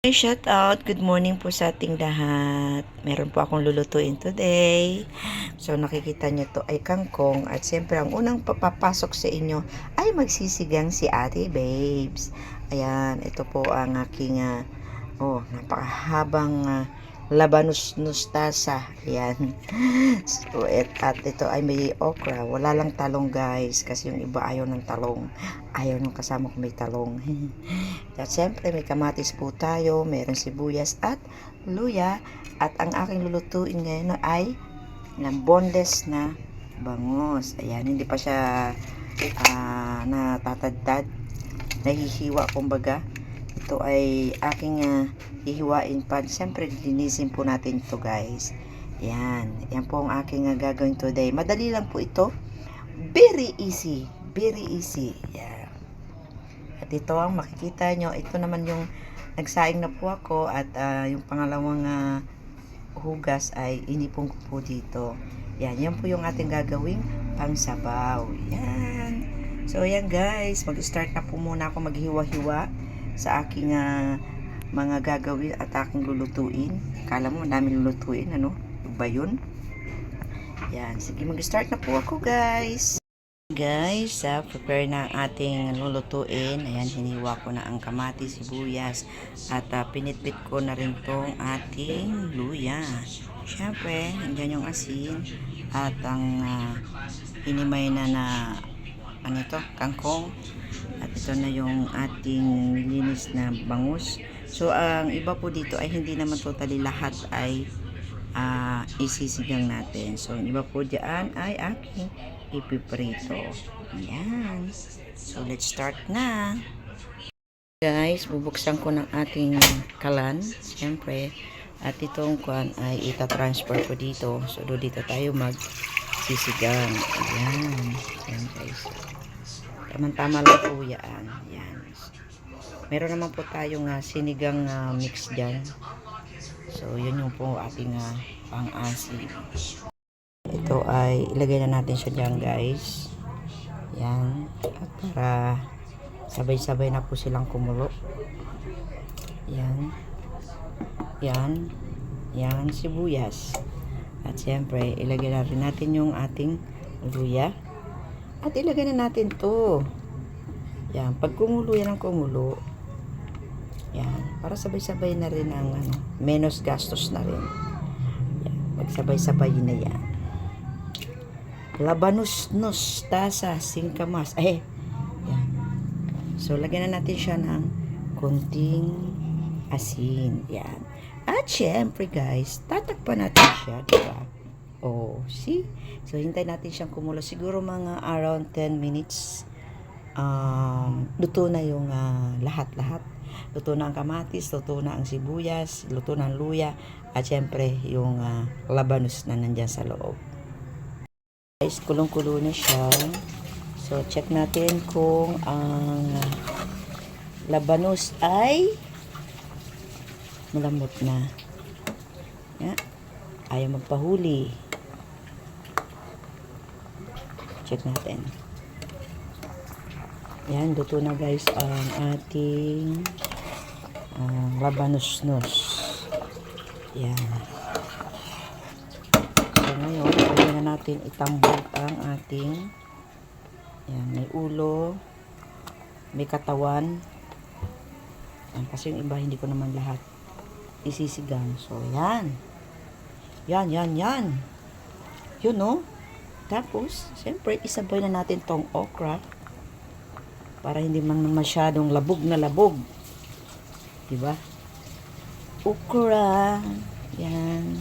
Shout out, good morning po sa ating lahat. Meron po akong lulutuin today. So nakikita nyo to ay kangkong at siyempre ang unang papapasok sa inyo ay magsisigang si Ate Babes. Ayan, ito po ang aking napakahabang labanus nustasa. Ayan. So, at ito ay may okra. Wala lang talong guys kasi yung iba ayaw ng talong. Ayaw nung kasama ko may talong. At syempre may kamatis po tayo, meron sibuyas at luya. At ang aking lulutuin ngayon ay ng boneless na bangus. Ayan, hindi pa siya natatadtad, nahihiwa kumbaga. Ito ay aking hihiwain pa. Siyempre linisin po natin ito guys. Yan po ang aking gagawin today. Madali lang po ito, very easy, very easy. Yan. At ito ang makikita nyo, ito naman yung nagsaing na po ako at yung pangalawang hugas ay inipon ko po dito. Yan po yung ating gagawing pangsabaw. Yan. So yan guys, mag-start na po muna ako maghiwa-hiwa sa aking mga gagawin at aking lulutuin. Kala mo madami lulutuin, ano? Ba yun? Yan, sige mag-start na po ako guys. Guys, prepare na ang ating lulutuin. Ayan, hiniwa ko na ang kamatis, sibuyas at pinitpit ko na rin tong ating luya. Siyempre, andyan yung asin at ang hinimay na kangkong. At ito na yung ating linis na bangus. So, ang iba po dito ay hindi naman totally lahat ay isisigang natin. So, ang iba po dyan ay aking ipiprito. Ayan. So, let's start na. Guys, bubuksan ko ng ating kalan. Siyempre, at itong kuan ay ita-transfer ko dito. So, dito tayo magsisigang. Ayan. Ayan guys. Tama-tama lang po yan. Ayan. Meron naman po tayong sinigang mix dyan. So, yun yung po ating pang-asin. Ito ay ilagay na natin siya dyan guys. Yan. At para sabay-sabay na po silang kumulo. Yan. Yan. Yan, sibuyas. At siyempre, ilagay na rin natin yung ating luya. At ilagay na natin to. Yan. Pag kumulo yan ang kumulo. Yan. Para sabay-sabay na rin ang menos gastos na rin. Yan. Pagsabay-sabay na yan. Labanus nustasa singkamas. Yan. So, lagyan na natin siya ng konting asin. Yan. At syempre guys, tatakpan natin siya, diba? Oh, see? So, hintay natin siyang kumulo. Siguro mga around 10 minutes. Luto na yung lahat-lahat. Luto na ang kamatis, luto na ang sibuyas, luto na ang luya, at syempre yung labanus na nandyan sa loob. Guys, kulong-kulo na siya. So, check natin kung ang labanus ay malambot na. Yeah. Ayaw magpahuli. Check natin. Yan, luto na guys ang ating labanus-nus. Yan. So ngayon, pwede na natin itambog ang ating may ulo, may katawan. Yan, kasi yung iba hindi ko naman lahat isisigang. So yan. Yan. Yun no? Tapos, siyempre, isabay na natin tong okra para hindi man masyadong labog na labog. Diba? Okra. Yan.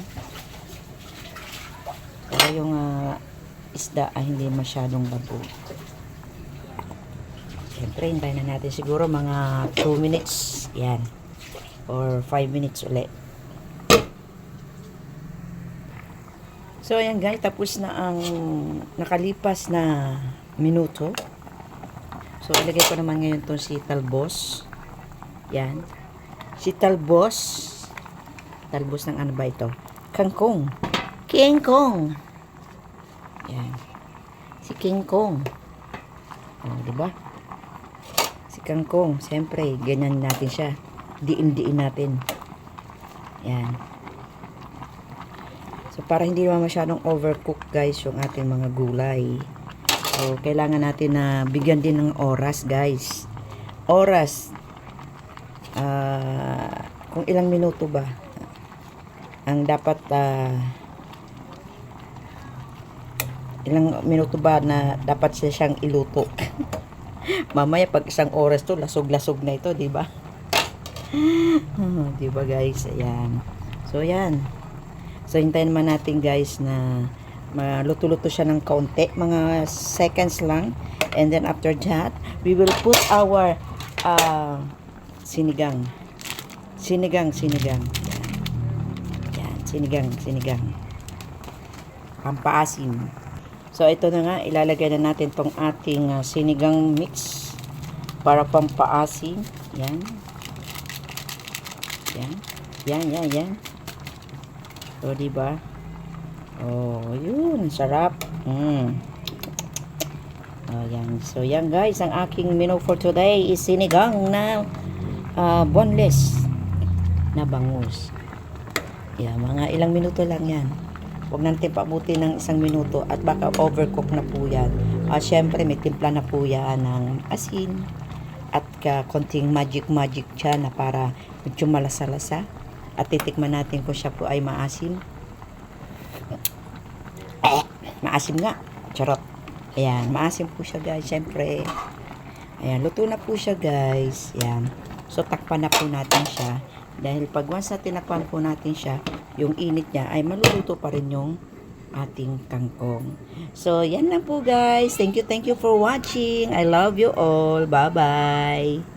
Para yung isda ay hindi masyadong labog. Siyempre, hintayin na natin siguro mga 2 minutes. Yan. Or 5 minutes ulit. So, ayan guys, tapos na ang nakalipas na minuto. So, ilagay ko naman ngayon itong si talbos. Yan. Si talbos. Talbos ng ano ba ito? Kangkong. Kingkong. Yan. Si kingkong. O, diba? Si kangkong. Siyempre, ganyan natin siya. diin-diin natin. Yan. So, para hindi naman masyadong overcook guys yung ating mga gulay. So, kailangan natin na bigyan din ng oras guys. Oras. Kung ilang minuto ba ang dapat ilang minuto ba na dapat siyang iluto. Mamaya pag isang oras to, lasog-lasog na ito, di ba? Di ba guys? Ayan. So, yan. So, hintayin naman natin guys na maluto-luto siya ng kaunti. Mga seconds lang. And then after that, we will put our sinigang. Sinigang. Yan. Sinigang. Pampaasim. So, ito na nga. Ilalagay na natin tong ating sinigang mix para pampaasim. Yan. Yan. So, diba? Oh, yun. Sarap. Oh, yan. So, yan guys. Ang aking menu for today is sinigang na boneless na bangus. Yan. Mga ilang minuto lang yan. Huwag natin paabutin ng 1 minuto at baka overcook na po yan. Syempre, may timpla na po yan ng asin at konting magic dyan na para medyo malasa-lasa. At titikman natin kung siya po ay maasim. Maasim nga. Charot. Ayan, maasim po siya guys. Siyempre. Ayan, luto na po siya guys. Ayan. So, takpan na po natin siya. Dahil pag once na tinakpan po natin siya, yung init niya ay maluluto pa rin yung ating kangkong. So, yan lang po guys. Thank you for watching. I love you all. Bye-bye.